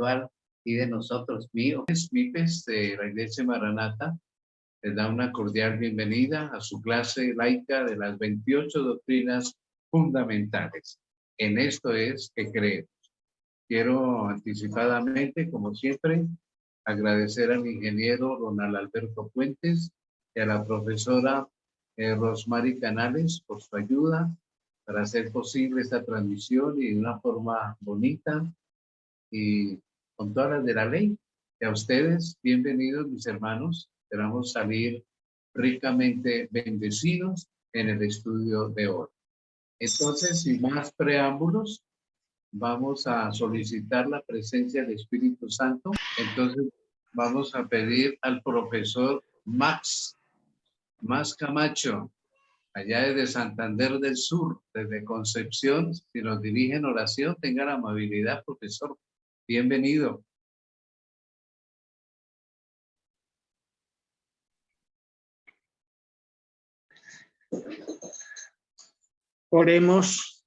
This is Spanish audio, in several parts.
individual y de nosotros, mío. MIPES de la Iglesia Maranata les da una cordial bienvenida a su clase laica de las 28 doctrinas fundamentales. En esto es que creemos. Quiero anticipadamente, como siempre, agradecer al ingeniero Ronald Alberto Puentes y a la profesora Rosmary Canales por su ayuda para hacer posible esta transmisión y de una forma bonita y con todas las de la ley. Y a ustedes, bienvenidos mis hermanos, esperamos salir ricamente bendecidos en el estudio de hoy. Entonces, sin más preámbulos, vamos a solicitar la presencia del Espíritu Santo. Entonces, vamos a pedir al profesor Max Camacho, allá desde Santander del Sur, desde Concepción, si nos dirige en oración, tenga la amabilidad, profesor. Bienvenido. Oremos.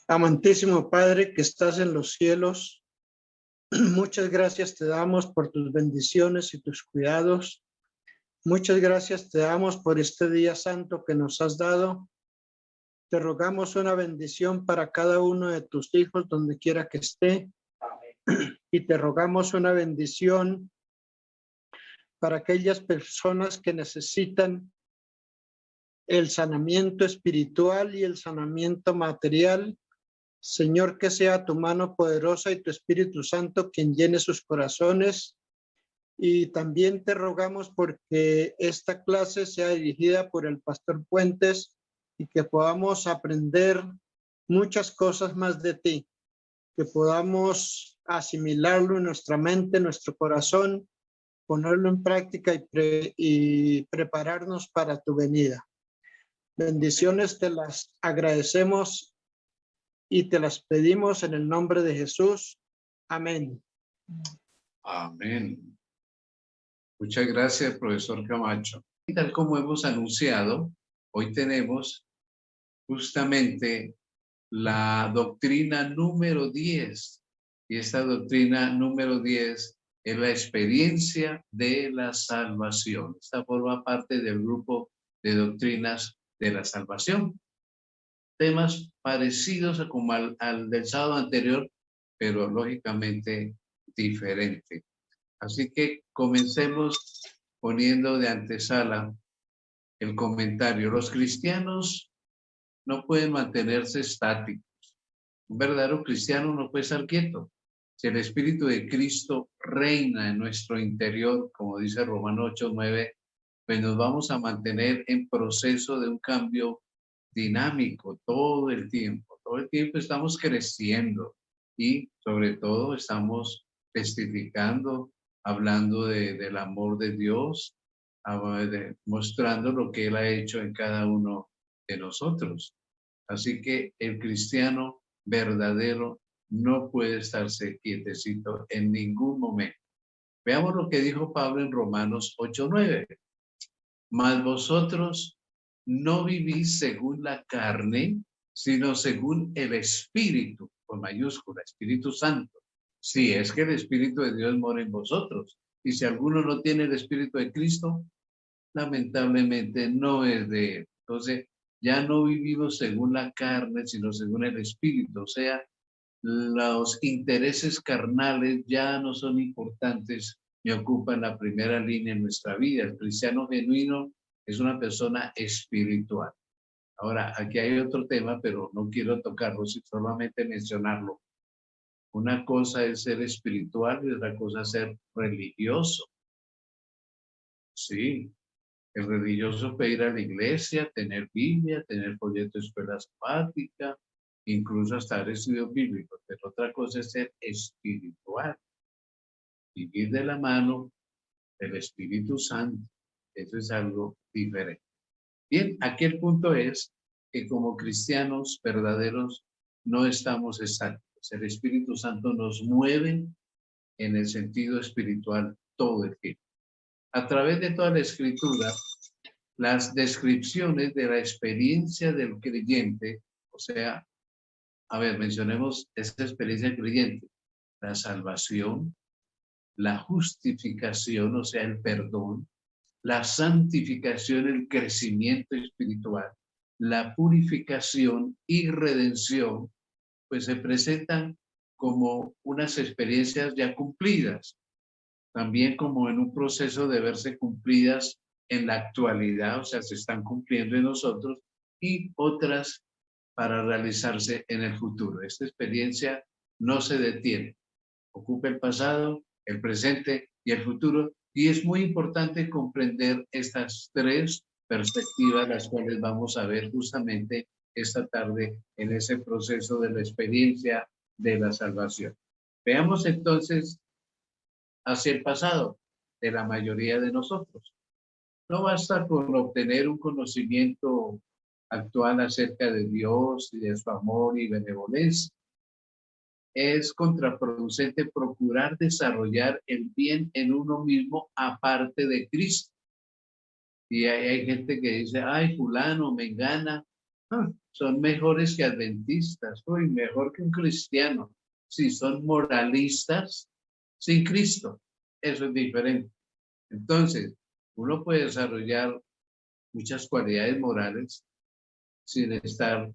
Amantísimo Padre que estás en los cielos, muchas gracias te damos por tus bendiciones y tus cuidados. Muchas gracias te damos por este día santo que nos has dado. Te rogamos una bendición para cada uno de tus hijos donde quiera que esté. Y te rogamos una bendición para aquellas personas que necesitan el sanamiento espiritual y el sanamiento material. Señor, que sea tu mano poderosa y tu Espíritu Santo quien llene sus corazones. Y también te rogamos porque esta clase sea dirigida por el Pastor Puentes y que podamos aprender muchas cosas más de ti, que podamos asimilarlo en nuestra mente, en nuestro corazón, ponerlo en práctica y prepararnos para tu venida. Bendiciones te las agradecemos y te las pedimos en el nombre de Jesús. Amén. Amén. Muchas gracias, profesor Camacho. Y tal como hemos anunciado, hoy tenemos justamente la doctrina número 10. Y esta doctrina número 10 es la experiencia de la salvación. Esta forma parte del grupo de doctrinas de la salvación. Temas parecidos como al del sábado anterior, pero lógicamente diferente. Así que comencemos poniendo de antesala el comentario. Los cristianos no pueden mantenerse estáticos. Un verdadero cristiano no puede estar quieto. Si el Espíritu de Cristo reina en nuestro interior, como dice Romanos 8:9, pues nos vamos a mantener en proceso de un cambio dinámico todo el tiempo. Todo el tiempo estamos creciendo y sobre todo estamos testificando, hablando del amor de Dios, mostrando lo que Él ha hecho en cada uno de nosotros. Así que el cristiano verdadero no puede estarse quietecito en ningún momento. Veamos lo que dijo Pablo en Romanos 8:9. Mas vosotros no vivís según la carne, sino según el Espíritu, con mayúscula, Espíritu Santo. Si es que el Espíritu de Dios mora en vosotros. Y si alguno no tiene el Espíritu de Cristo, lamentablemente no es de él. Entonces, ya no vivimos según la carne, sino según el Espíritu. O sea, los intereses carnales ya no son importantes ni ocupan la primera línea en nuestra vida. El cristiano genuino es una persona espiritual. Ahora, aquí hay otro tema, pero no quiero tocarlo, sino solamente mencionarlo. Una cosa es ser espiritual y otra cosa es ser religioso. Sí, el religioso puede ir a la iglesia, tener Biblia, tener folleto de escuela sabática, incluso hasta estudios bíblicos, pero otra cosa es ser espiritual. Vivir de la mano del Espíritu Santo. Eso es algo diferente. Bien, aquí el punto es que como cristianos verdaderos no estamos estáticos. El Espíritu Santo nos mueve en el sentido espiritual todo el tiempo. A través de toda la Escritura, las descripciones de la experiencia del creyente, o sea, a ver, mencionemos esta experiencia creyente, la salvación, la justificación, o sea, el perdón, la santificación, el crecimiento espiritual, la purificación y redención, pues se presentan como unas experiencias ya cumplidas, también como en un proceso de verse cumplidas en la actualidad, o sea, se están cumpliendo en nosotros, y otras para realizarse en el futuro. Esta experiencia no se detiene, ocupa el pasado, el presente y el futuro, y es muy importante comprender estas tres perspectivas, las cuales vamos a ver justamente esta tarde en ese proceso de la experiencia de la salvación. Veamos entonces hacia el pasado de la mayoría de nosotros. No basta con obtener un conocimiento actual acerca de Dios y de su amor y benevolencia. Es contraproducente procurar desarrollar el bien en uno mismo aparte de Cristo. Y hay gente que dice, ay, fulano, mengana, son mejores que adventistas, uy, mejor que un cristiano. Si son moralistas sin Cristo, eso es diferente. Entonces, uno puede desarrollar muchas cualidades morales sin estar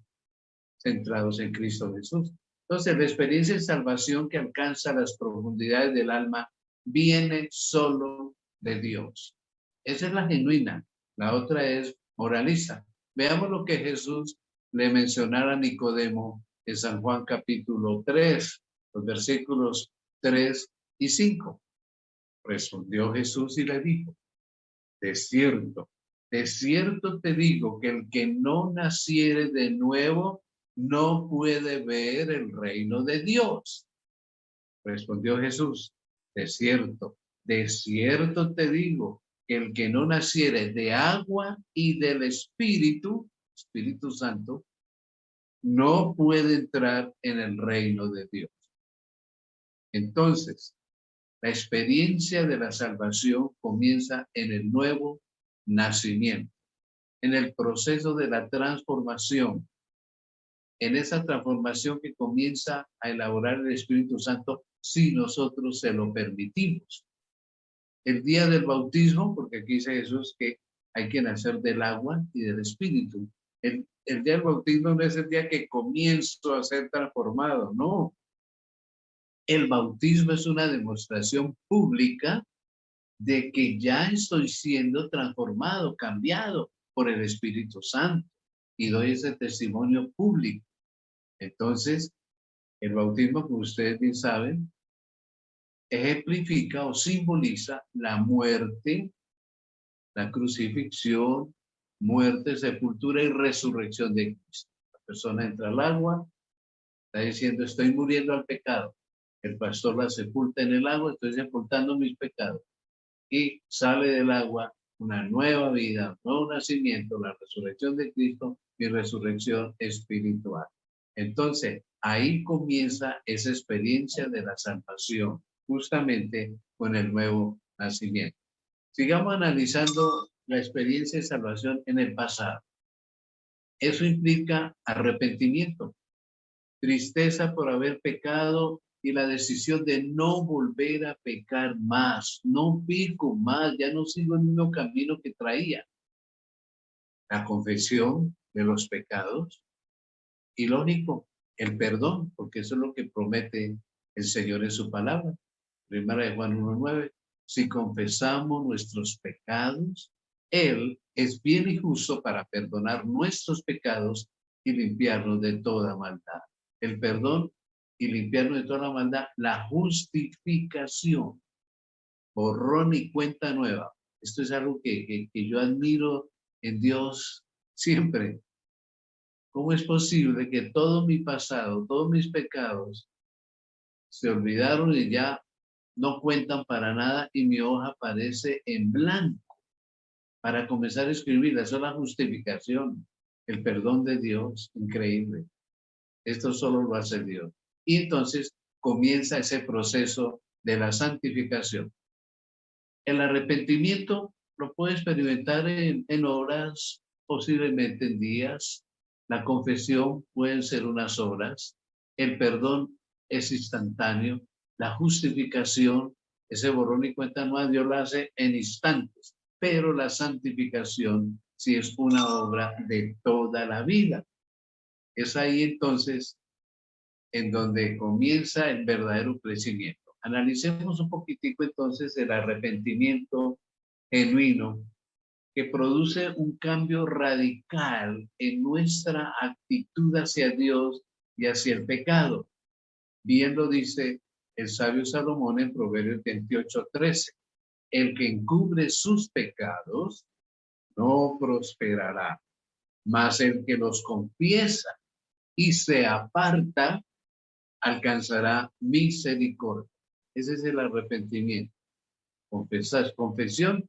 centrados en Cristo Jesús. Entonces, la experiencia de salvación que alcanza las profundidades del alma viene solo de Dios. Esa es la genuina. La otra es moralista. Veamos lo que Jesús le mencionara a Nicodemo en San Juan capítulo 3, los versículos 3 y 5. Respondió Jesús y le dijo, de cierto te digo que el que no naciere de nuevo no puede ver el reino de Dios. Respondió Jesús, de cierto te digo que el que no naciere de agua y del Espíritu Santo, no puede entrar en el reino de Dios. Entonces, la experiencia de la salvación comienza en el nuevo nacimiento, en el proceso de la transformación, en esa transformación que comienza a elaborar el Espíritu Santo si nosotros se lo permitimos. El día del bautismo, porque aquí dice Jesús que hay que nacer del agua y del Espíritu. El día del bautismo no es el día que comienzo a ser transformado, no. El bautismo es una demostración pública de que ya estoy siendo transformado, cambiado por el Espíritu Santo y doy ese testimonio público. Entonces, el bautismo, como ustedes bien saben, ejemplifica o simboliza la muerte, la crucifixión, muerte, sepultura y resurrección de Cristo. La persona entra al agua, está diciendo, estoy muriendo al pecado. El pastor la sepulta en el agua, estoy sepultando mis pecados. Y sale del agua una nueva vida, un nuevo nacimiento, la resurrección de Cristo y resurrección espiritual. Entonces, ahí comienza esa experiencia de la salvación, justamente con el nuevo nacimiento. Sigamos analizando la experiencia de salvación en el pasado. Eso implica arrepentimiento, tristeza por haber pecado y la decisión de no volver a pecar más. No pico más, ya no sigo el mismo camino que traía. La confesión de los pecados y lógico, el perdón, porque eso es lo que promete el Señor en su palabra. Primera de Juan 1:9. Si confesamos nuestros pecados, Él es bien y justo para perdonar nuestros pecados y limpiarnos de toda maldad. El perdón y limpiarnos de toda la maldad, la justificación, borrón y cuenta nueva. Esto es algo que yo admiro en Dios siempre. ¿Cómo es posible que todo mi pasado, todos mis pecados se olvidaron y ya no cuentan para nada y mi hoja aparece en blanco? Para comenzar a escribirla, eso es la justificación, el perdón de Dios, increíble. Esto solo lo hace Dios. Y entonces comienza ese proceso de la santificación. El arrepentimiento lo puede experimentar en horas, posiblemente en días. La confesión pueden ser unas horas. el perdón es instantáneo, la justificación, ese borrón y cuenta nueva, Dios la hace en instantes, pero la santificación sí es una obra de toda la vida. Es ahí entonces en donde comienza el verdadero crecimiento. Analicemos un poquitico entonces el arrepentimiento genuino que produce un cambio radical en nuestra actitud hacia Dios y hacia el pecado. Bien lo dice el sabio Salomón en Proverbios 28:13. El que encubre sus pecados no prosperará, mas el que los confiesa y se aparta alcanzará misericordia. Ese es el arrepentimiento. Confesar, confesión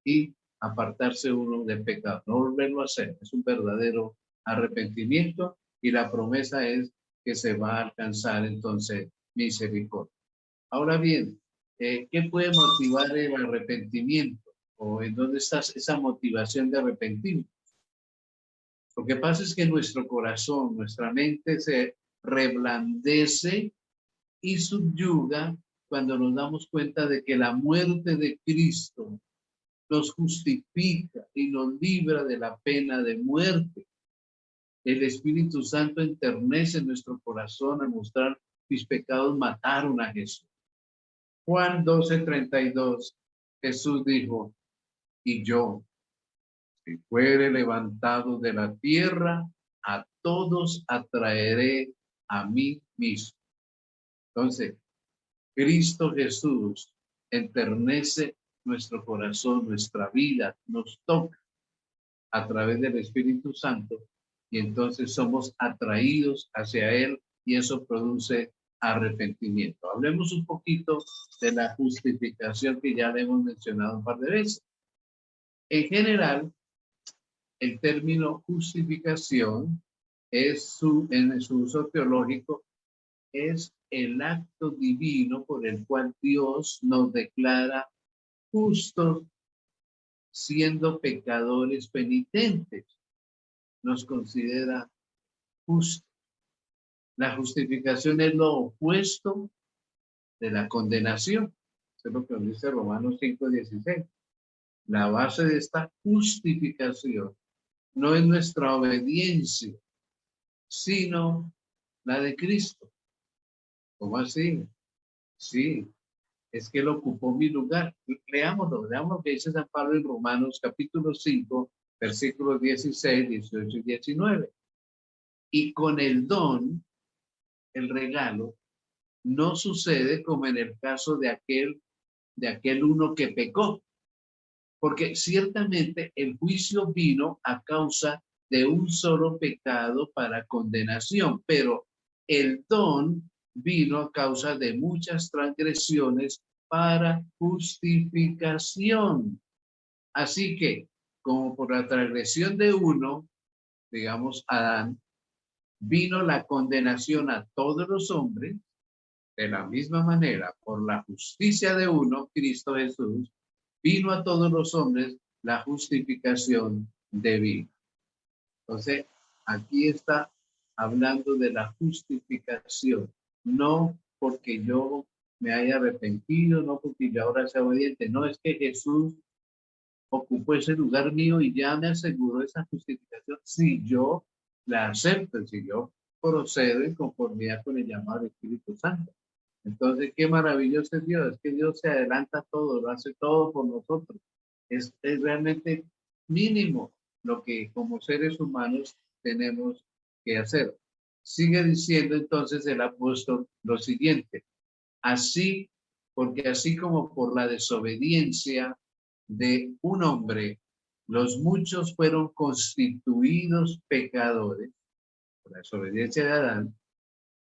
y apartarse uno del pecado, no volverlo a hacer. Es un verdadero arrepentimiento y la promesa es que se va a alcanzar entonces misericordia. Ahora bien, ¿qué puede motivar el arrepentimiento? ¿O en dónde está esa motivación de arrepentirnos? Lo que pasa es que nuestro corazón, nuestra mente se reblandece y subyuga cuando nos damos cuenta de que la muerte de Cristo nos justifica y nos libra de la pena de muerte. El Espíritu Santo enternece nuestro corazón al mostrar mis pecados mataron a Jesús. Juan 12:32, Jesús dijo, y yo, si fuere levantado de la tierra, a todos atraeré a mí mismo. Entonces, Cristo Jesús enternece nuestro corazón, nuestra vida, nos toca a través del Espíritu Santo y entonces somos atraídos hacia Él y eso produce arrepentimiento. Hablemos un poquito de la justificación que ya le hemos mencionado un par de veces. En general, el término justificación es en su uso teológico, es el acto divino por el cual Dios nos declara justos siendo pecadores penitentes. Nos considera justos. La justificación es lo opuesto de la condenación. Eso es lo que nos dice Romanos 5:16. La base de esta justificación no es nuestra obediencia, sino la de Cristo. ¿Cómo así? Sí, es que Él ocupó mi lugar. Leámoslo, veamos lo que dice San Pablo en Romanos capítulo 5, versículos 16, 18 y 19. Y con el don, el regalo, no sucede como en el caso de aquel uno que pecó, porque ciertamente el juicio vino a causa de un solo pecado para condenación, pero el don vino a causa de muchas transgresiones para justificación. Así que, como por la transgresión de uno, digamos Adán, vino la condenación a todos los hombres, de la misma manera, por la justicia de uno, Cristo Jesús, vino a todos los hombres la justificación de vida. Entonces, aquí está hablando de la justificación, no porque yo me haya arrepentido, no porque yo ahora sea obediente, no, es que Jesús ocupó ese lugar mío y ya me aseguró esa justificación si yo la acepto, si yo procedo en conformidad con el llamado del Espíritu Santo. Entonces, qué maravilloso es Dios, es que Dios se adelanta todo, lo hace todo por nosotros. Es realmente mínimo lo que como seres humanos tenemos que hacer. Sigue diciendo entonces el apóstol lo siguiente, así, porque así como por la desobediencia de un hombre, los muchos fueron constituidos pecadores, por la desobediencia de Adán,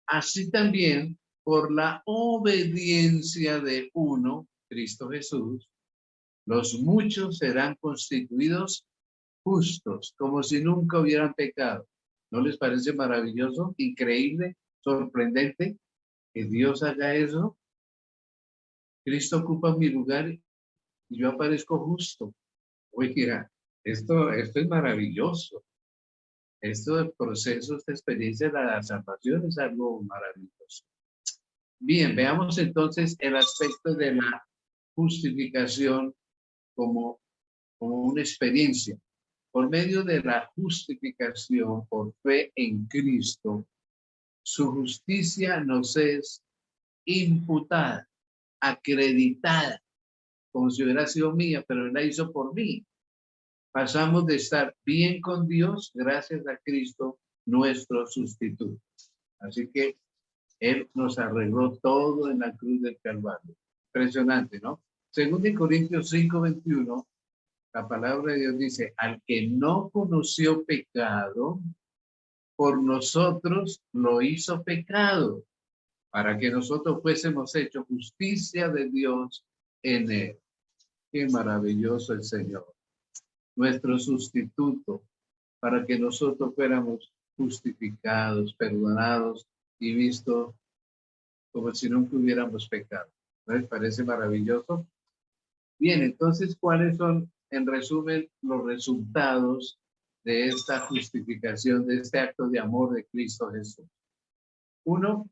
así también por la obediencia de uno, Cristo Jesús, los muchos serán constituidos justos, como si nunca hubieran pecado. ¿No les parece maravilloso, increíble, sorprendente que Dios haga eso? Cristo ocupa mi lugar y yo aparezco justo. Oiga, esto es maravilloso. Estos procesos de experiencia de la salvación es algo maravilloso. Bien, veamos entonces el aspecto de la justificación como una experiencia. Por medio de la justificación por fe en Cristo, su justicia nos es imputada, acreditada, como si hubiera sido mía, pero Él la hizo por mí. Pasamos de estar bien con Dios gracias a Cristo, nuestro sustituto. Así que Él nos arregló todo en la cruz del Calvario. Impresionante, ¿no? Según de Corintios 5:21, la palabra de Dios dice, al que no conoció pecado, por nosotros lo hizo pecado, para que nosotros fuésemos hechos justicia de Dios en él. Qué maravilloso el Señor, nuestro sustituto, para que nosotros fuéramos justificados, perdonados y vistos como si nunca hubiéramos pecado. ¿No les parece maravilloso? Bien, entonces, ¿cuáles son, en resumen, los resultados de esta justificación, de este acto de amor de Cristo Jesús? Uno,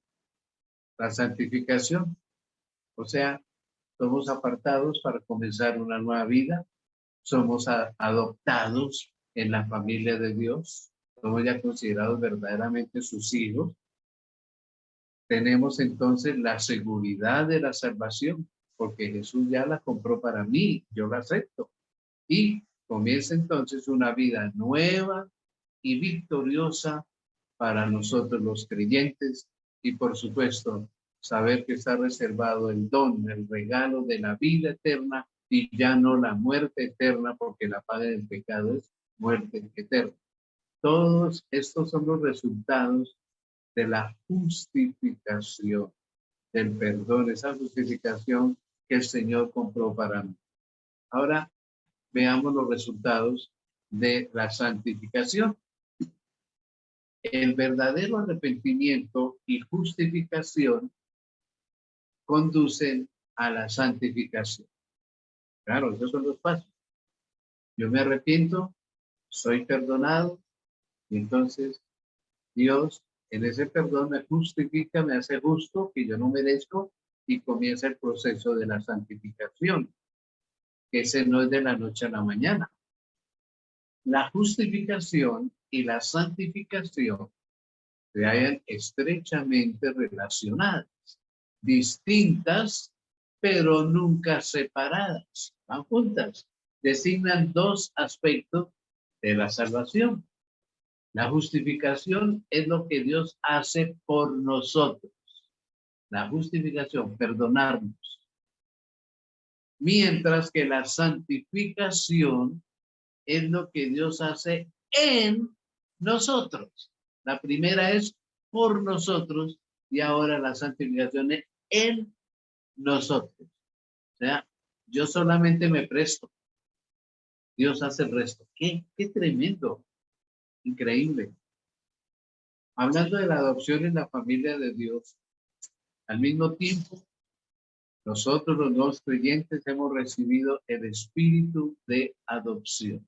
la santificación, o sea, somos apartados para comenzar una nueva vida, somos adoptados en la familia de Dios, somos ya considerados verdaderamente sus hijos. Tenemos entonces la seguridad de la salvación, porque Jesús ya la compró para mí, yo la acepto. Y comienza entonces una vida nueva y victoriosa para nosotros los creyentes y por supuesto saber que está reservado el don, el regalo de la vida eterna y ya no la muerte eterna, porque la paga del pecado es muerte eterna. Todos estos son los resultados de la justificación, del perdón, esa justificación que el Señor compró para mí. Ahora veamos los resultados de la santificación. El verdadero arrepentimiento y justificación conducen a la santificación. Claro, esos son los pasos. Yo me arrepiento, soy perdonado, y entonces Dios en ese perdón me justifica, me hace justo, que yo no merezco, y comienza el proceso de la santificación, que ese no es de la noche a la mañana. La justificación y la santificación se hallan estrechamente relacionadas, distintas, pero nunca separadas. Van juntas. Designan dos aspectos de la salvación. La justificación es lo que Dios hace por nosotros. La justificación, perdonarnos. Mientras que la santificación es lo que Dios hace en nosotros. La primera es por nosotros y ahora la santificación es en nosotros. O sea, yo solamente me presto. Dios hace el resto. ¡Qué tremendo! Increíble. Hablando de la adopción en la familia de Dios, al mismo tiempo, nosotros los nuevos creyentes hemos recibido el espíritu de adopción.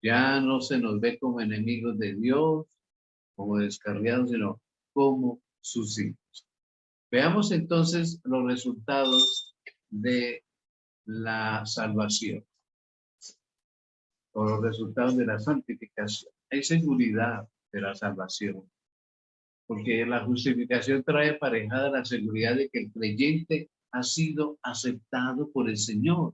Ya no se nos ve como enemigos de Dios, como descarriados, sino como sus hijos. Veamos entonces los resultados de la salvación o los resultados de la santificación. Hay seguridad de la salvación, porque la justificación trae aparejada la seguridad de que el creyente ha sido aceptado por el Señor.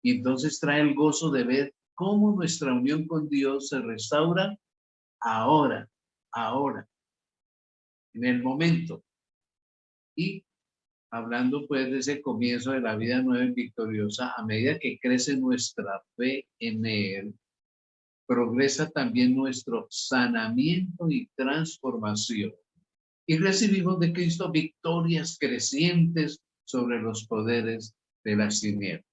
Y entonces trae el gozo de ver cómo nuestra unión con Dios se restaura ahora, en el momento. Y hablando pues de ese comienzo de la vida nueva y victoriosa, a medida que crece nuestra fe en Él, progresa también nuestro sanamiento y transformación. Y recibimos de Cristo victorias crecientes sobre los poderes de las tinieblas.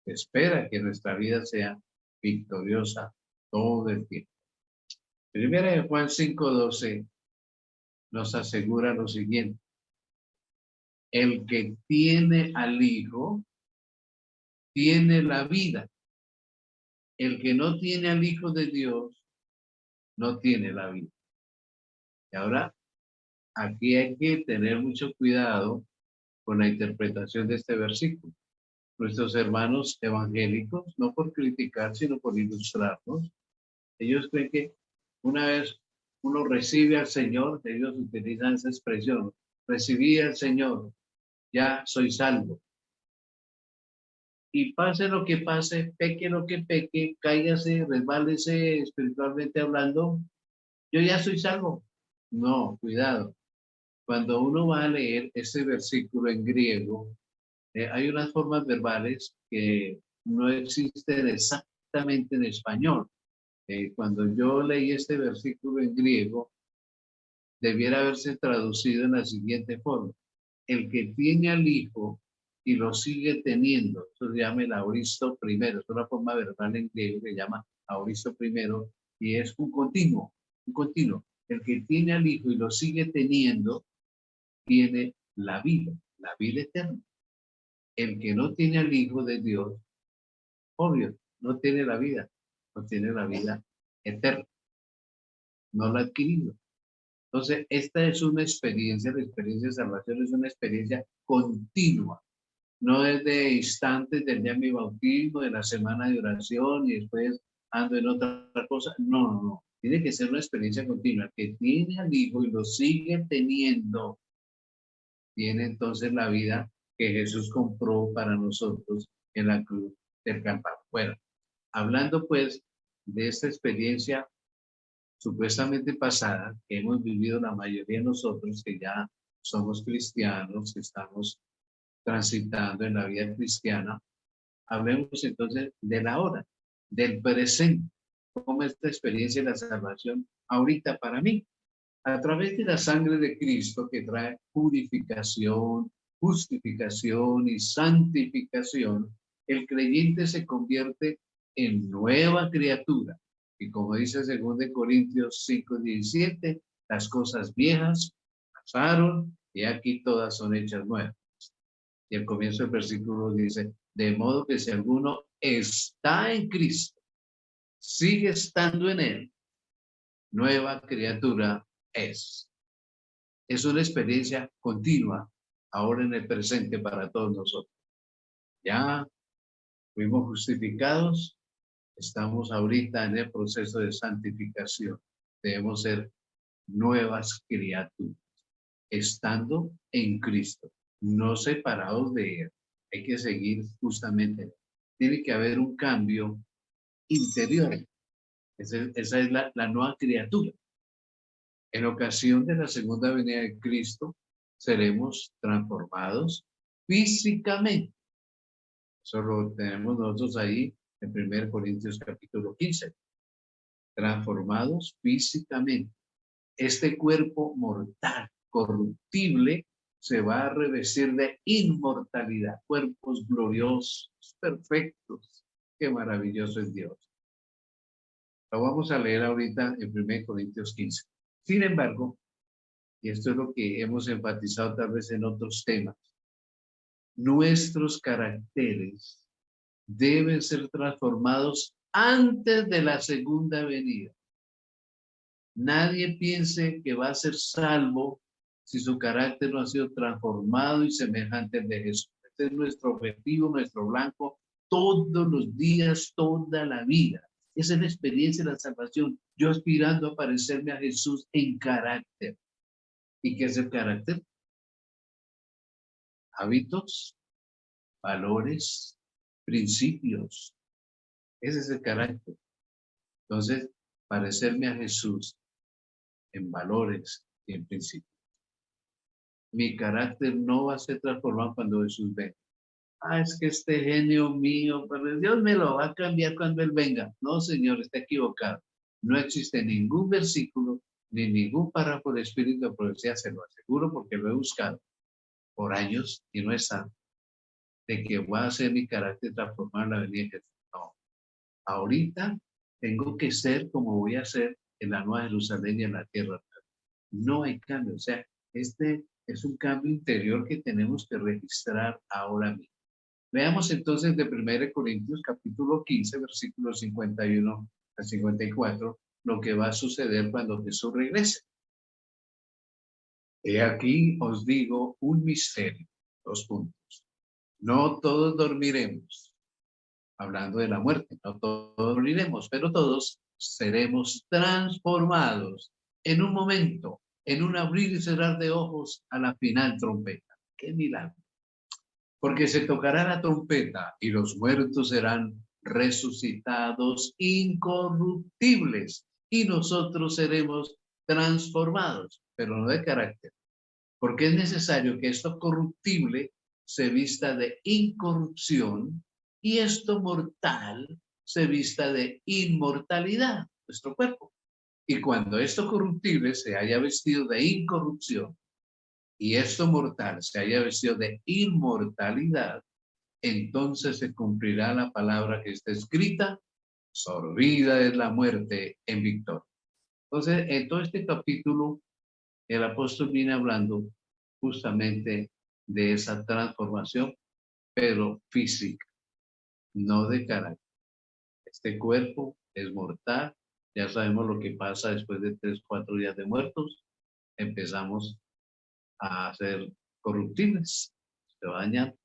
Espera que nuestra vida sea victoriosa todo el tiempo. Primera de Juan 5:12 nos asegura lo siguiente. El que tiene al Hijo, tiene la vida. El que no tiene al Hijo de Dios, no tiene la vida. Y ahora, aquí hay que tener mucho cuidado con la interpretación de este versículo. Nuestros hermanos evangélicos, no por criticar, sino por ilustrarnos, ellos creen que una vez uno recibe al Señor, ellos utilizan esa expresión, recibí al Señor, ya soy salvo. Y pase lo que pase, peque lo que peque, cáigase, resbálese espiritualmente hablando, yo ya soy salvo. No, cuidado. Cuando uno va a leer este versículo en griego, hay unas formas verbales que no existen exactamente en español. Cuando yo leí este versículo en griego, debiera haberse traducido en la siguiente forma. El que tiene al Hijo y lo sigue teniendo, eso se llama el aoristo primero, es una forma verbal en griego que se llama aoristo primero y es un continuo, un continuo. El que tiene al Hijo y lo sigue teniendo, tiene la vida eterna. El que no tiene al Hijo de Dios, obvio, no tiene la vida, no tiene la vida eterna, no la ha adquirido. Entonces, esta es una experiencia, la experiencia de salvación es una experiencia continua, no es de instantes del día de mi bautismo, de la semana de oración y después ando en otra cosa. No, no, no. Tiene que ser una experiencia continua. El que tiene al Hijo y lo sigue teniendo, tiene entonces la vida que Jesús compró para nosotros en la cruz del Calvario. Bueno, hablando pues de esta experiencia supuestamente pasada que hemos vivido la mayoría de nosotros que ya somos cristianos, que estamos transitando en la vida cristiana, hablemos entonces de la hora, del presente, cómo esta experiencia de la salvación ahorita para mí, a través de la sangre de Cristo que trae purificación, justificación y santificación, el creyente se convierte en nueva criatura. Y como dice 2 Corintios 5:17, las cosas viejas pasaron y aquí todas son hechas nuevas. Y el comienzo del versículo dice, de modo que si alguno está en Cristo, sigue estando en él, nueva criatura es. Es una experiencia continua, ahora en el presente para todos nosotros. Ya fuimos justificados, estamos ahorita en el proceso de santificación. Debemos ser nuevas criaturas, estando en Cristo, no separados de Él. Hay que seguir justamente. Tiene que haber un cambio interior. Esa es la nueva criatura. En ocasión de la segunda venida de Cristo, seremos transformados físicamente. Eso lo tenemos nosotros ahí en 1 Corintios capítulo 15. Transformados físicamente. Este cuerpo mortal, corruptible, se va a revestir de inmortalidad. Cuerpos gloriosos, perfectos. Qué maravilloso es Dios. Lo vamos a leer ahorita en 1 Corintios 15. Sin embargo, y esto es lo que hemos enfatizado tal vez en otros temas, nuestros caracteres deben ser transformados antes de la segunda venida. Nadie piense que va a ser salvo si su carácter no ha sido transformado y semejante al de Jesús. Este es nuestro objetivo, nuestro blanco, todos los días, toda la vida. Esa es la experiencia de la salvación. Yo aspirando a parecerme a Jesús en carácter. ¿Y qué es el carácter? Hábitos, valores, principios. Ese es el carácter. Entonces, parecerme a Jesús en valores y en principios. Mi carácter no va a ser transformado cuando Jesús venga. Es que este genio mío, pero Dios me lo va a cambiar cuando Él venga. No, Señor, está equivocado. No existe ningún versículo ni ningún párrafo de Espíritu de Profecía, se lo aseguro porque lo he buscado por años y no está, de que voy a hacer mi carácter transformado en la venida de Jesús. No. Ahorita tengo que ser como voy a ser en la Nueva Jerusalén y en la tierra. No hay cambio. O sea, este es un cambio interior que tenemos que registrar ahora mismo. Veamos entonces de 1 Corintios capítulo 15, versículos 51 a 54, lo que va a suceder cuando Jesús regrese. He aquí os digo un misterio, 2 puntos. No todos dormiremos, hablando de la muerte, no todos moriremos, pero todos seremos transformados en un momento, en un abrir y cerrar de ojos a la final trompeta. ¡Qué milagro! Porque se tocará la trompeta y los muertos serán resucitados incorruptibles y nosotros seremos transformados, pero no de carácter, porque es necesario que esto corruptible se vista de incorrupción y esto mortal se vista de inmortalidad, nuestro cuerpo. Y cuando esto corruptible se haya vestido de incorrupción y esto mortal se haya vestido de inmortalidad, entonces se cumplirá la palabra que está escrita: sorbida es la muerte en victoria. Entonces, en todo este capítulo, el apóstol viene hablando justamente de esa transformación, pero física, no de carácter. Este cuerpo es mortal, ya sabemos lo que pasa después de 3, 4 días de muertos, empezamos a ser corruptibles, se bañan,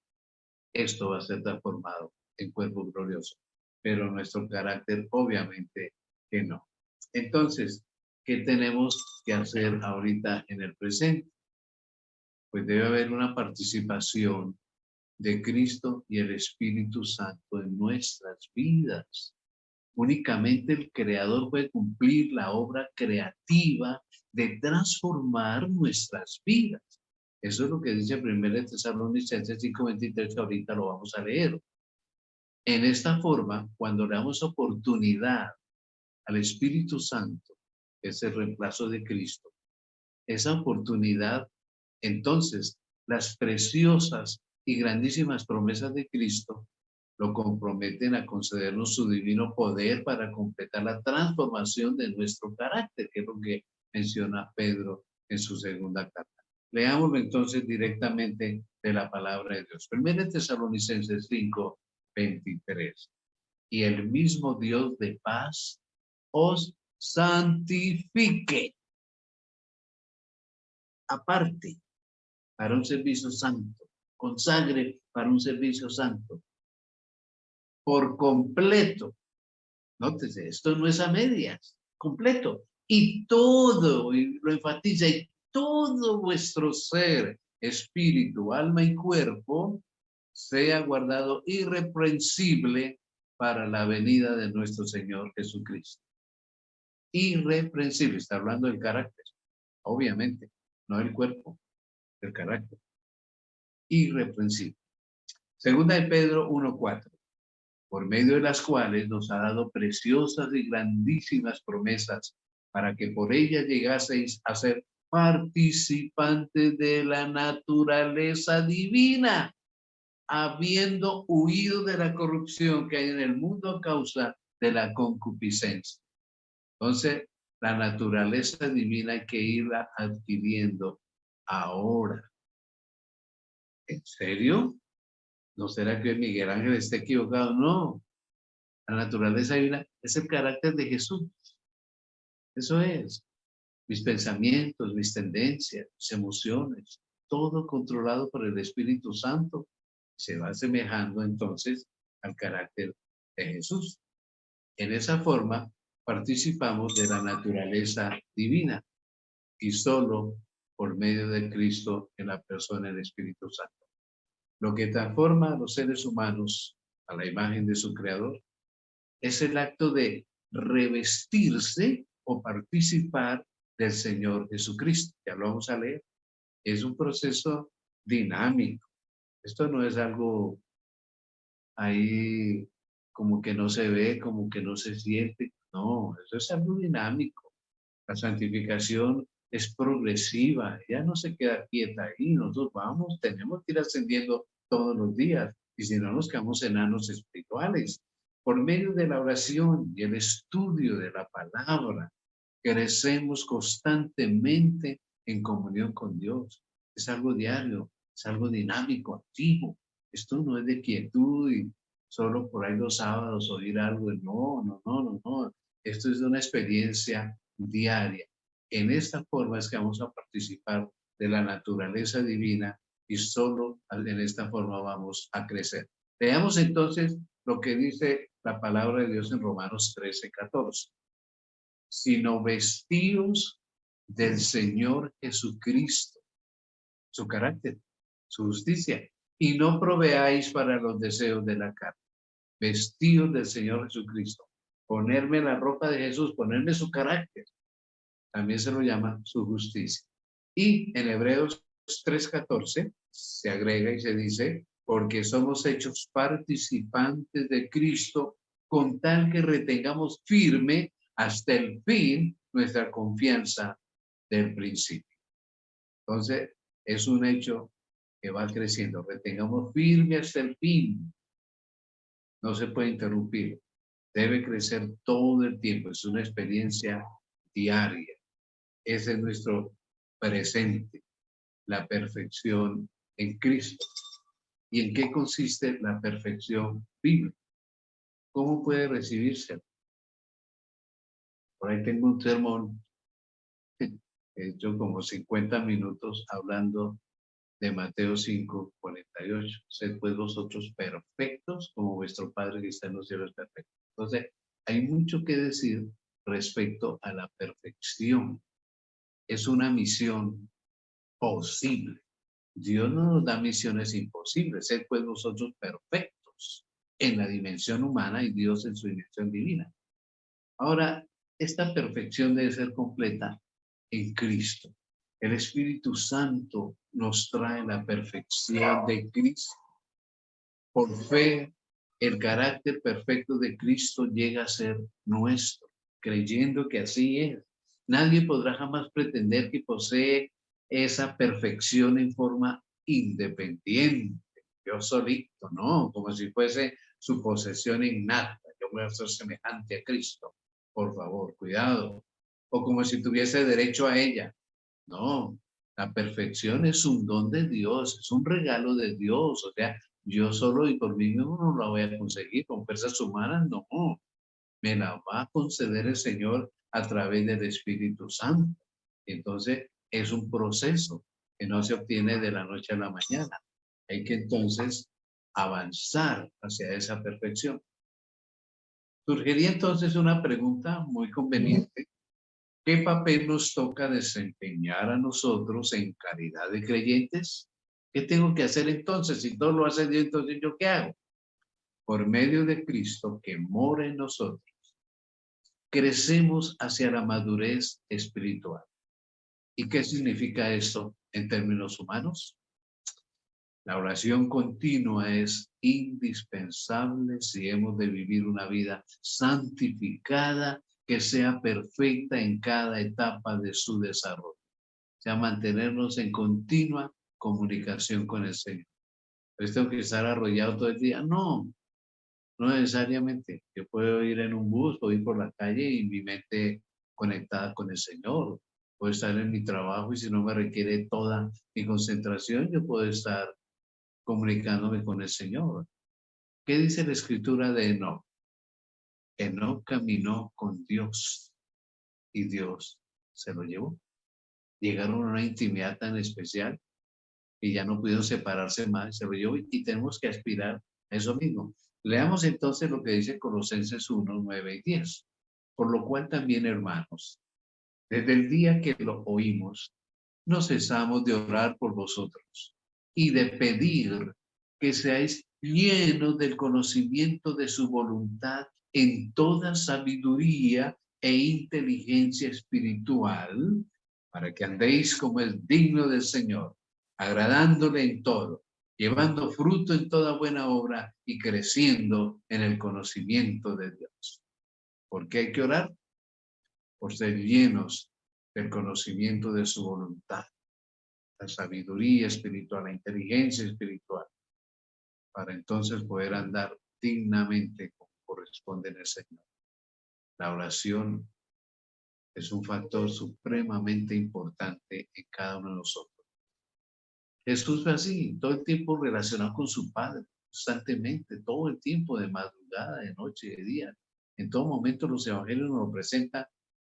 esto va a ser transformado en cuerpo glorioso, pero nuestro carácter obviamente que no. Entonces, ¿qué tenemos que hacer ahorita en el presente? Pues debe haber una participación de Cristo y el Espíritu Santo en nuestras vidas. Únicamente el Creador puede cumplir la obra creativa de transformar nuestras vidas. Eso es lo que dice 1 Tesalonicenses 5:23, que ahorita lo vamos a leer. En esta forma, cuando le damos oportunidad al Espíritu Santo, que es el reemplazo de Cristo, esa oportunidad, entonces, las preciosas y grandísimas promesas de Cristo lo comprometen a concedernos su divino poder para completar la transformación de nuestro carácter, que es lo que menciona Pedro en su segunda carta. Leámoslo entonces directamente de la palabra de Dios. 1 Tesalonicenses 5:23. Y el mismo Dios de paz os santifique, aparte, para un servicio santo, consagre para un servicio santo, por completo. Nótese, esto no es a medias, completo. Y todo, y lo enfatiza, y todo vuestro ser, espíritu, alma y cuerpo, sea guardado irreprensible para la venida de nuestro Señor Jesucristo. Irreprensible, está hablando del carácter, obviamente, no del cuerpo, del carácter. Irreprensible. Segunda de Pedro 1:4. Por medio de las cuales nos ha dado preciosas y grandísimas promesas, para que por ellas llegaseis a ser participantes de la naturaleza divina, habiendo huido de la corrupción que hay en el mundo a causa de la concupiscencia. Entonces, la naturaleza divina hay que irla adquiriendo ahora. ¿En serio? ¿No será que Miguel Ángel esté equivocado? No. La naturaleza divina es el carácter de Jesús. Eso es. Mis pensamientos, mis tendencias, mis emociones, todo controlado por el Espíritu Santo, se va asemejando entonces al carácter de Jesús. En esa forma participamos de la naturaleza divina y solo por medio de Cristo en la persona del Espíritu Santo. Lo que transforma a los seres humanos a la imagen de su Creador es el acto de revestirse o participar del Señor Jesucristo. Ya lo vamos a leer. Es un proceso dinámico. Esto no es algo ahí como que no se ve, como que no se siente. No, eso es algo dinámico. La santificación es progresiva, ya no se queda quieta ahí. Nosotros vamos, tenemos que ir ascendiendo todos los días. Y si no, nos quedamos enanos espirituales. Por medio de la oración y el estudio de la palabra, crecemos constantemente en comunión con Dios. Es algo diario, es algo dinámico, activo. Esto no es de quietud y solo por ahí los sábados oír algo. No, no, no, no, no. Esto es una experiencia diaria. En esta forma es que vamos a participar de la naturaleza divina y solo en esta forma vamos a crecer. Veamos entonces lo que dice la palabra de Dios en Romanos 13:14. Sino vestíos del Señor Jesucristo, su carácter, su justicia, y no proveáis para los deseos de la carne. Vestíos del Señor Jesucristo. Ponerme la ropa de Jesús, ponerme su carácter. También se lo llama su justicia. Y en Hebreos 3:14 se agrega y se dice, porque somos hechos participantes de Cristo con tal que retengamos firme hasta el fin nuestra confianza del principio. Entonces, es un hecho que va creciendo. Retengamos firme hasta el fin. No se puede interrumpir. Debe crecer todo el tiempo. Es una experiencia diaria. Ese es nuestro presente, la perfección en Cristo. ¿Y en qué consiste la perfección bíblica? ¿Cómo puede recibirse? Por ahí tengo un sermón hecho como 50 minutos hablando de Mateo 5:48. Sed pues vosotros perfectos como vuestro Padre que está en los cielos es perfecto. Entonces, hay mucho que decir respecto a la perfección. Es una misión posible. Dios no nos da misiones imposibles. Sed pues vosotros perfectos en la dimensión humana y Dios en su dimensión divina. Ahora, esta perfección debe ser completa en Cristo. El Espíritu Santo nos trae la perfección de Cristo. Por fe, el carácter perfecto de Cristo llega a ser nuestro, creyendo que así es. Nadie podrá jamás pretender que posee esa perfección en forma independiente. Yo solito, no, como si fuese su posesión innata. Yo voy a ser semejante a Cristo. Por favor, cuidado. O como si tuviese derecho a ella. No, la perfección es un don de Dios, es un regalo de Dios. O sea, yo solo y por mí mismo no la voy a conseguir con fuerzas humanas, no. Me la va a conceder el Señor a través del Espíritu Santo. Entonces, es un proceso que no se obtiene de la noche a la mañana. Hay que entonces avanzar hacia esa perfección. Surgiría entonces una pregunta muy conveniente. ¿Qué papel nos toca desempeñar a nosotros en calidad de creyentes? ¿Qué tengo que hacer entonces? Si todo lo hace Dios, entonces ¿yo qué hago? Por medio de Cristo que mora en nosotros, crecemos hacia la madurez espiritual. ¿Y qué significa esto en términos humanos? La oración continua es indispensable si hemos de vivir una vida santificada que sea perfecta en cada etapa de su desarrollo. O sea, mantenernos en continua comunicación con el Señor. Pues tengo que estar arrollado todo el día. No, no necesariamente. Yo puedo ir en un bus, puedo ir por la calle y mi mente conectada con el Señor. Puedo estar en mi trabajo y si no me requiere toda mi concentración, yo puedo estar comunicándome con el Señor. ¿Qué dice la escritura de Enoc? Enoc caminó con Dios y Dios se lo llevó. Llegaron a una intimidad tan especial y ya no pudieron separarse más, se lo llevó y tenemos que aspirar a eso mismo. Leamos entonces lo que dice Colosenses 1:9 y 10. Por lo cual también, hermanos, desde el día que lo oímos, no cesamos de orar por vosotros y de pedir que seáis llenos del conocimiento de su voluntad en toda sabiduría e inteligencia espiritual, para que andéis como es digno del Señor, agradándole en todo, llevando fruto en toda buena obra y creciendo en el conocimiento de Dios. ¿Por qué hay que orar? Por ser llenos del conocimiento de su voluntad, la sabiduría espiritual, la inteligencia espiritual, para entonces poder andar dignamente como corresponde en el Señor. La oración es un factor supremamente importante en cada uno de nosotros. Jesús fue así, todo el tiempo relacionado con su Padre, constantemente, todo el tiempo, de madrugada, de noche, de día. En todo momento los evangelios nos presentan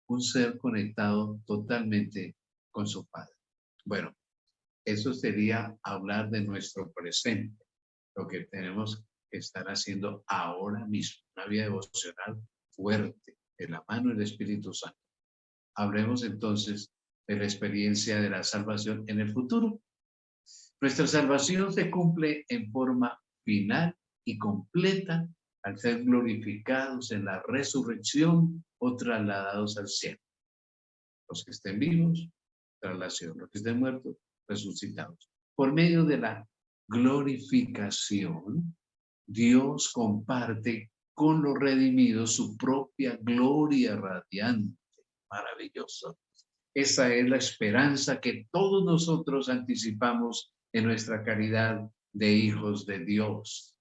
un ser conectado totalmente con su Padre. Bueno, eso sería hablar de nuestro presente, lo que tenemos que estar haciendo ahora mismo, una vida devocional fuerte, de la mano del Espíritu Santo. Hablemos entonces de la experiencia de la salvación en el futuro. Nuestra salvación se cumple en forma final y completa al ser glorificados en la resurrección o trasladados al cielo. Los que estén vivos, traslación; los que estén muertos, resucitados. Por medio de la glorificación, Dios comparte con los redimidos su propia gloria radiante. Maravilloso. Esa es la esperanza que todos nosotros anticipamos en nuestra calidad de hijos de Dios.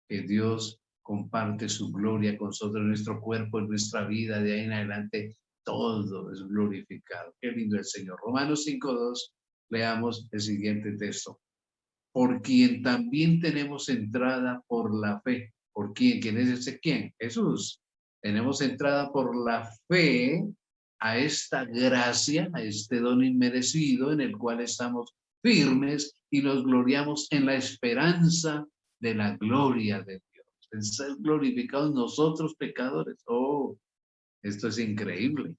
Que Dios comparte su gloria con nosotros, en nuestro cuerpo, en nuestra vida, de ahí en adelante, todo es glorificado. Qué lindo el Señor. Romanos 5:2, leamos el siguiente texto. Por quien también tenemos entrada por la fe. ¿Por quién? ¿Quién es ese quién? Jesús. Tenemos entrada por la fe a esta gracia, a este don inmerecido en el cual estamos firmes y nos gloriamos en la esperanza de la gloria de Dios. En ser glorificados nosotros pecadores. Oh, esto es increíble.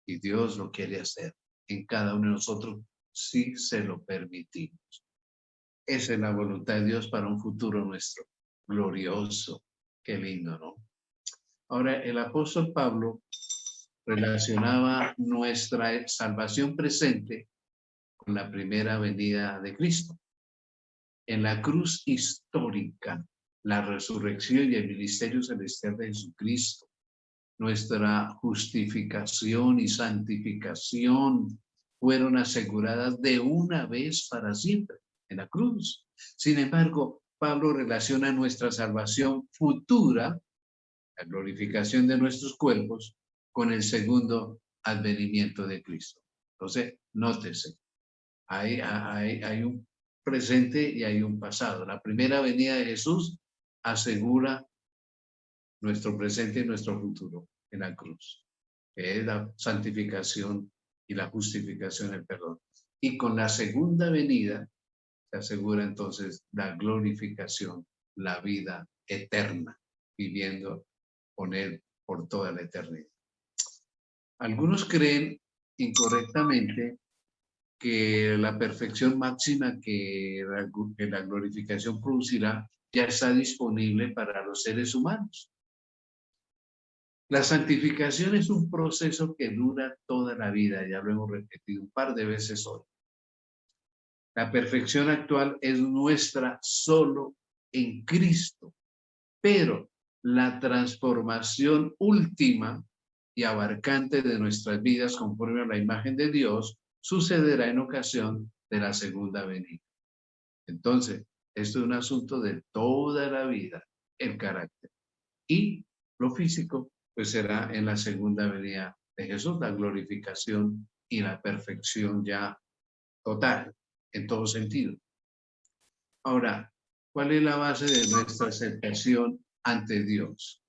Y Dios lo quiere hacer en cada uno de nosotros si se lo permitimos. Esa es la voluntad de Dios para un futuro nuestro. Glorioso. Qué lindo, ¿no? Ahora, el apóstol Pablo relacionaba nuestra salvación presente con la primera venida de Cristo. En la cruz histórica, la resurrección y el ministerio celestial de Jesucristo, nuestra justificación y santificación fueron aseguradas de una vez para siempre en la cruz. Sin embargo, Pablo relaciona nuestra salvación futura, la glorificación de nuestros cuerpos, con el segundo advenimiento de Cristo. Entonces, nótese, hay un presente y hay un pasado. La primera venida de Jesús asegura nuestro presente y nuestro futuro en la cruz, que es la santificación y la justificación, el perdón. Y con la segunda venida se asegura entonces la glorificación, la vida eterna, viviendo con Él por toda la eternidad. Algunos creen incorrectamente que la perfección máxima que la glorificación producirá ya está disponible para los seres humanos. La santificación es un proceso que dura toda la vida, ya lo hemos repetido un par de veces hoy. La perfección actual es nuestra solo en Cristo, pero la transformación última y abarcante de nuestras vidas conforme a la imagen de Dios sucederá en ocasión de la segunda venida. Entonces, esto es un asunto de toda la vida, el carácter. Y lo físico, pues será en la segunda venida de Jesús, la glorificación y la perfección ya total, en todo sentido. Ahora, ¿cuál es la base de nuestra aceptación ante Dios?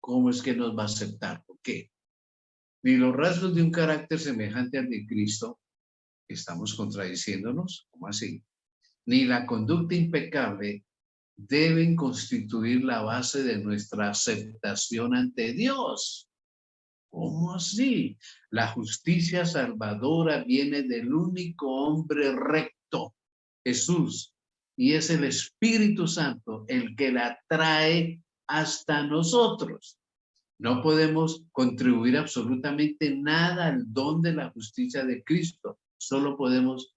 ¿Cómo es que nos va a aceptar? ¿Por qué? Ni los rasgos de un carácter semejante al de Cristo, estamos contradiciéndonos, ¿cómo así? Ni la conducta impecable deben constituir la base de nuestra aceptación ante Dios. ¿Cómo así? La justicia salvadora viene del único hombre recto, Jesús, y es el Espíritu Santo el que la trae hasta nosotros. No podemos contribuir absolutamente nada al don de la justicia de Cristo. Solo podemos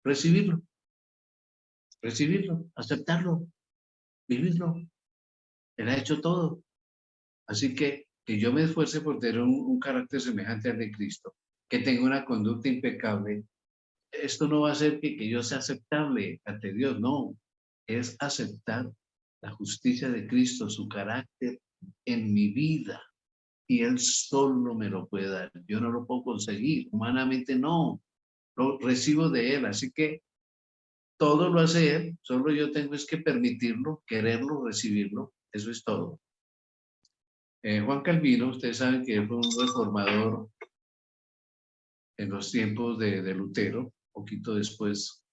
recibirlo, aceptarlo, vivirlo. Él ha hecho todo. Así que yo me esfuerce por tener un carácter semejante al de Cristo, que tenga una conducta impecable, esto no va a hacer que yo sea aceptable ante Dios, no. Es aceptar la justicia de Cristo, su carácter en mi vida. Y Él solo me lo puede dar. Yo no lo puedo conseguir, humanamente no. Lo recibo de Él, así que todo lo hace Él, solo yo tengo es que permitirlo, quererlo, recibirlo. Eso es todo. Juan Calvino, ustedes saben que fue un reformador en los tiempos de Lutero, poquito después.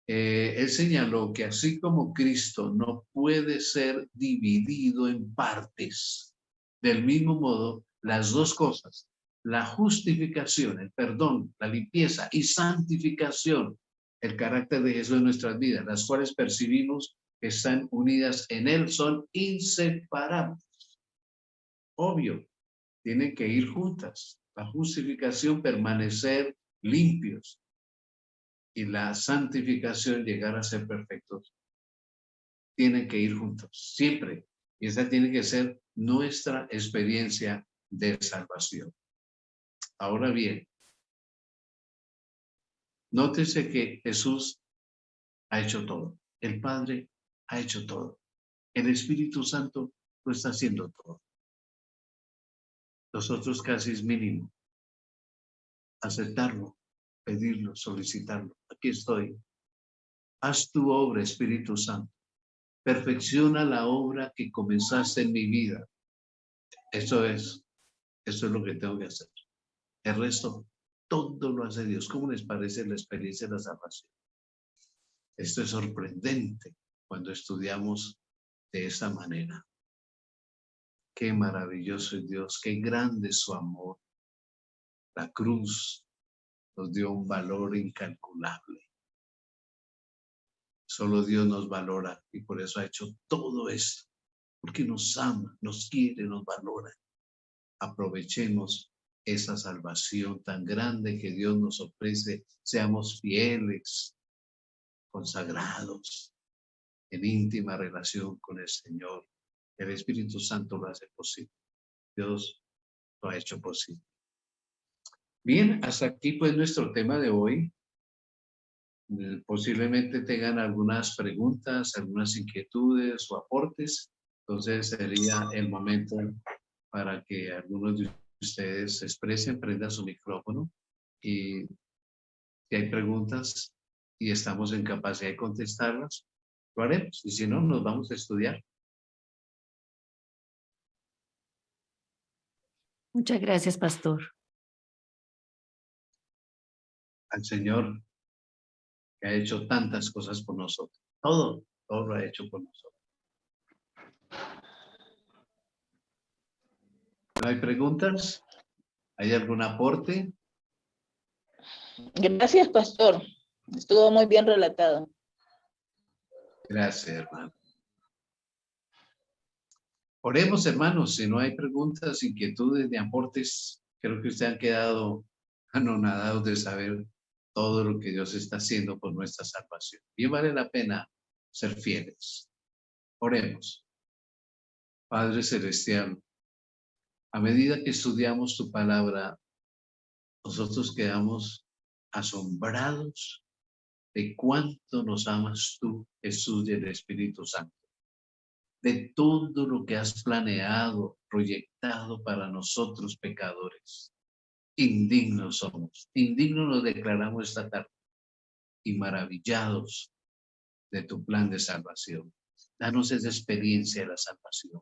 Él señaló que así como Cristo no puede ser dividido en partes, del mismo modo, las dos cosas, la justificación, el perdón, la limpieza y santificación, el carácter de Jesús en nuestras vidas, las cuales percibimos que están unidas en Él, son inseparables. Obvio, tienen que ir juntas. La justificación, permanecer limpios, y la santificación, llegar a ser perfectos, tienen que ir juntos, siempre. Y esa tiene que ser nuestra experiencia de salvación. Ahora bien, nótese que Jesús ha hecho todo. El Padre ha hecho todo. El Espíritu Santo lo está haciendo todo. Nosotros casi es mínimo aceptarlo, pedirlo, solicitarlo. Aquí estoy. Haz tu obra, Espíritu Santo. Perfecciona la obra que comenzaste en mi vida. Eso es lo que tengo que hacer. El resto, todo lo hace Dios. ¿Cómo les parece la experiencia de la salvación? Esto es sorprendente cuando estudiamos de esta manera. Qué maravilloso es Dios, qué grande es su amor. La cruz nos dio un valor incalculable. Solo Dios nos valora y por eso ha hecho todo esto. Porque nos ama, nos quiere, nos valora. Aprovechemos esa salvación tan grande que Dios nos ofrece. Seamos fieles, consagrados, en íntima relación con el Señor. El Espíritu Santo lo hace posible. Dios lo ha hecho posible. Bien, hasta aquí pues nuestro tema de hoy. Posiblemente tengan algunas preguntas, algunas inquietudes o aportes. Entonces sería el momento para que algunos de ustedes se expresen, prendan su micrófono y si hay preguntas y estamos en capacidad de contestarlas, lo haremos. Y si no, nos vamos a estudiar. Muchas gracias, pastor. Al Señor que ha hecho tantas cosas por nosotros. Todo lo ha hecho por nosotros. ¿No hay preguntas? ¿Hay algún aporte? Gracias, pastor. Estuvo muy bien relatado. Gracias, hermano. Oremos, hermanos, si no hay preguntas, inquietudes, ni aportes, creo que ustedes han quedado anonadados de saber todo lo que Dios está haciendo por nuestra salvación. Bien vale la pena ser fieles. Oremos. Padre Celestial, a medida que estudiamos tu palabra, nosotros quedamos asombrados de cuánto nos amas tú, Jesús y el Espíritu Santo. De todo lo que has planeado, proyectado para nosotros pecadores. Indignos somos, indignos nos declaramos esta tarde y maravillados de tu plan de salvación. Danos esa experiencia de la salvación.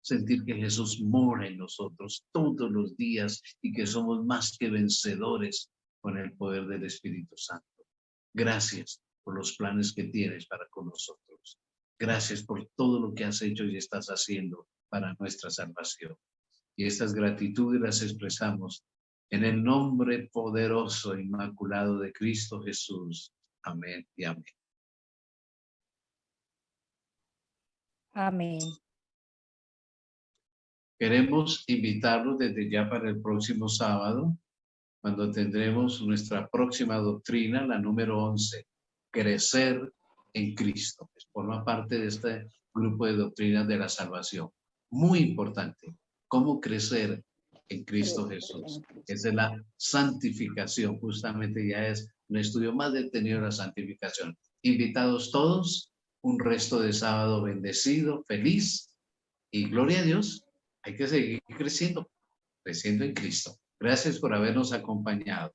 Sentir que Jesús mora en nosotros todos los días y que somos más que vencedores con el poder del Espíritu Santo. Gracias por los planes que tienes para con nosotros. Gracias por todo lo que has hecho y estás haciendo para nuestra salvación. Y estas gratitudes las expresamos en el nombre poderoso e inmaculado de Cristo Jesús. Amén y amén. Amén. Queremos invitarlos desde ya para el próximo sábado, cuando tendremos nuestra próxima doctrina, la número 11, crecer en Cristo. Forma parte de este grupo de doctrinas de la salvación. Muy importante, cómo crecer en Cristo Jesús. Esa es la santificación, justamente ya es un estudio más detenido de la santificación. Invitados todos, un resto de sábado bendecido, feliz y gloria a Dios. Hay que seguir creciendo en Cristo. Gracias por habernos acompañado.